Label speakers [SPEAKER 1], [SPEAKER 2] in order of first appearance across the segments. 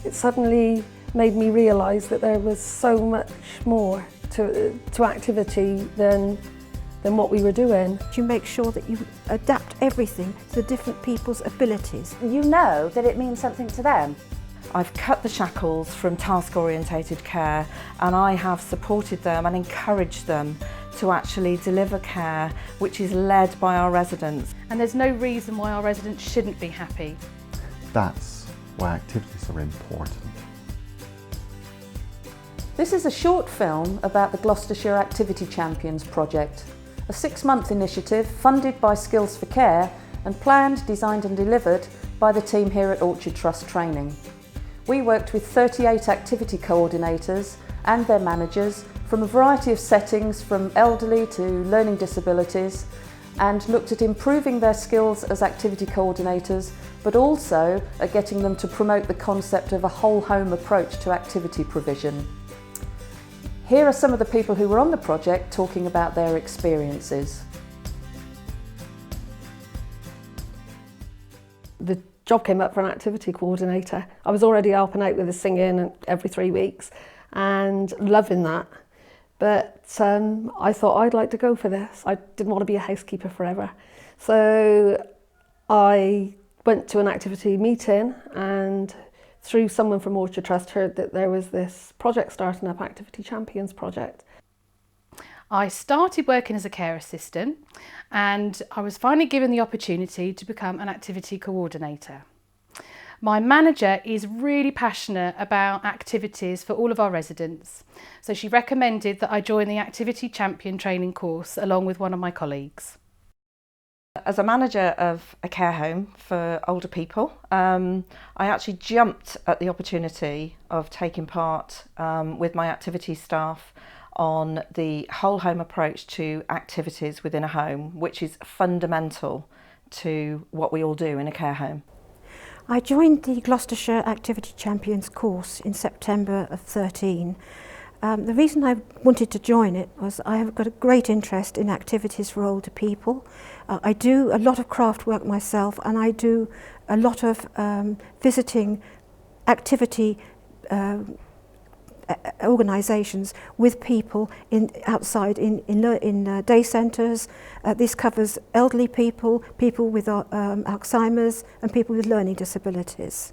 [SPEAKER 1] It suddenly made me realise that there was so much more to activity than what we were doing.
[SPEAKER 2] You make sure that you adapt everything to the different people's abilities.
[SPEAKER 3] You know that it means something to them.
[SPEAKER 4] I've cut the shackles from task-orientated care, and I have supported them and encouraged them to actually deliver care which is led by our residents.
[SPEAKER 5] And there's no reason why our residents shouldn't be happy.
[SPEAKER 6] That's why activities are important.
[SPEAKER 3] This is a short film about the Gloucestershire Activity Champions project, a 6-month initiative funded by Skills for Care and planned, designed and delivered by the team here at Orchard Trust Training. We worked with 38 activity coordinators and their managers from a variety of settings, from elderly to learning disabilities, and looked at improving their skills as activity coordinators, but also at getting them to promote the concept of a whole home approach to activity provision. Here are some of the people who were on the project talking about their experiences.
[SPEAKER 1] The job came up for an activity coordinator. I was already helping out with the singing every 3 weeks and loving that. But I thought I'd like to go for this. I didn't want to be a housekeeper forever. So I went to an activity meeting and through someone from Orchard Trust heard that there was this project starting up, Activity Champions project.
[SPEAKER 5] I started working as a care assistant and I was finally given the opportunity to become an activity coordinator. My manager is really passionate about activities for all of our residents, so she recommended that I join the Activity Champion training course along with one of my colleagues.
[SPEAKER 4] As a manager of a care home for older people, I actually jumped at the opportunity of taking part with my activity staff on the whole home approach to activities within a home, which is fundamental to what we all do in a care home.
[SPEAKER 2] I joined the Gloucestershire Activity Champions course in September of 13. The reason I wanted to join it was I have got a great interest in activities for older people. I do a lot of craft work myself, and I do a lot of visiting activity organisations with people outside in day centres. This covers elderly people, people with Alzheimer's and people with learning disabilities.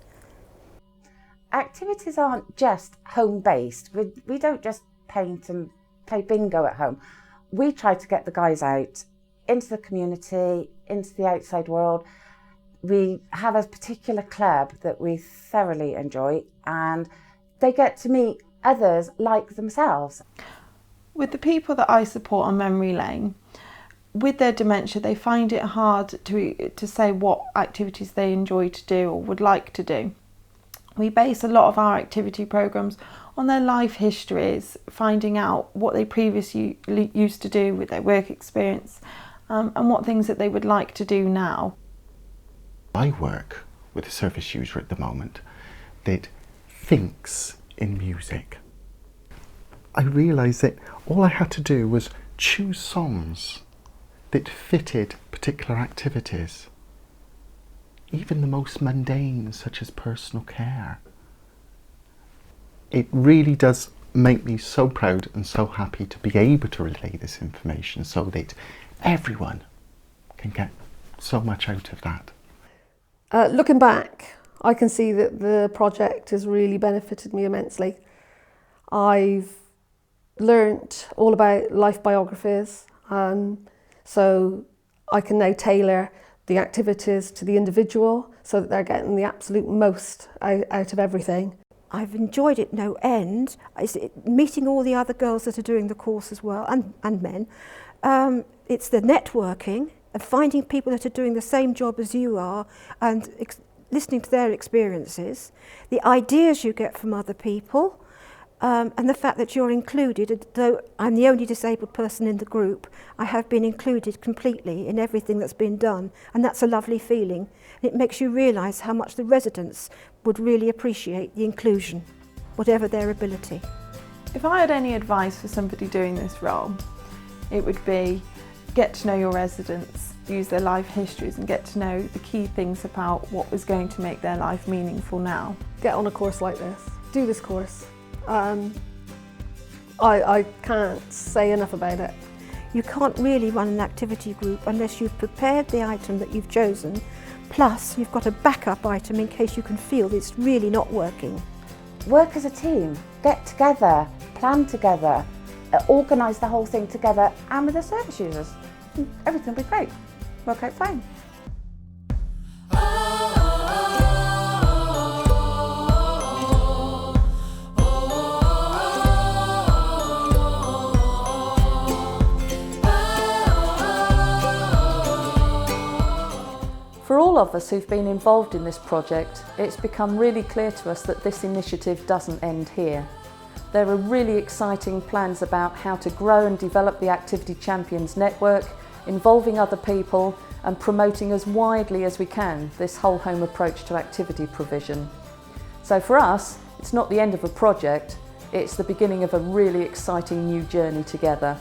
[SPEAKER 3] Activities aren't just home-based. We don't just paint and play bingo at home. We try to get the guys out into the community, into the outside world. We have a particular club that we thoroughly enjoy, and they get to meet others like themselves.
[SPEAKER 7] With the people that I support on Memory Lane, with their dementia, they find it hard to say what activities they enjoy to do or would like to do. We base a lot of our activity programmes on their life histories, finding out what they previously used to do with their work experience and what things that they would like to do now.
[SPEAKER 6] I work with a service user at the moment that thinks in music. I realised that all I had to do was choose songs that fitted particular activities, even the most mundane, such as personal care. It really does make me so proud and so happy to be able to relay this information so that everyone can get so much out of that.
[SPEAKER 1] Looking back, I can see that the project has really benefited me immensely. I've learnt all about life biographies, so I can now tailor the activities to the individual so that they're getting the absolute most out of everything.
[SPEAKER 2] I've enjoyed it no end. Meeting all the other girls that are doing the course as well, and men. It's the networking and finding people that are doing the same job as you are and listening to their experiences, the ideas you get from other people, and the fact that you're included. Though I'm the only disabled person in the group, I have been included completely in everything that's been done, and that's a lovely feeling. It makes you realise how much the residents would really appreciate the inclusion, whatever their ability.
[SPEAKER 7] If I had any advice for somebody doing this role, it would be get to know your residents, use their life histories and get to know the key things about what was going to make their life meaningful now.
[SPEAKER 1] Get on a course like this. Do this course. I can't say enough about it.
[SPEAKER 2] You can't really run an activity group unless you've prepared the item that you've chosen, plus you've got a backup item in case you can feel it's really not working.
[SPEAKER 8] Work as a team, get together, plan together, organise the whole thing together, and with the service users. Everything will be great. Work out fine.
[SPEAKER 3] For all of us who've been involved in this project, it's become really clear to us that this initiative doesn't end here. There are really exciting plans about how to grow and develop the Activity Champions network, involving other people and promoting as widely as we can this whole home approach to activity provision. So for us, it's not the end of a project, it's the beginning of a really exciting new journey together.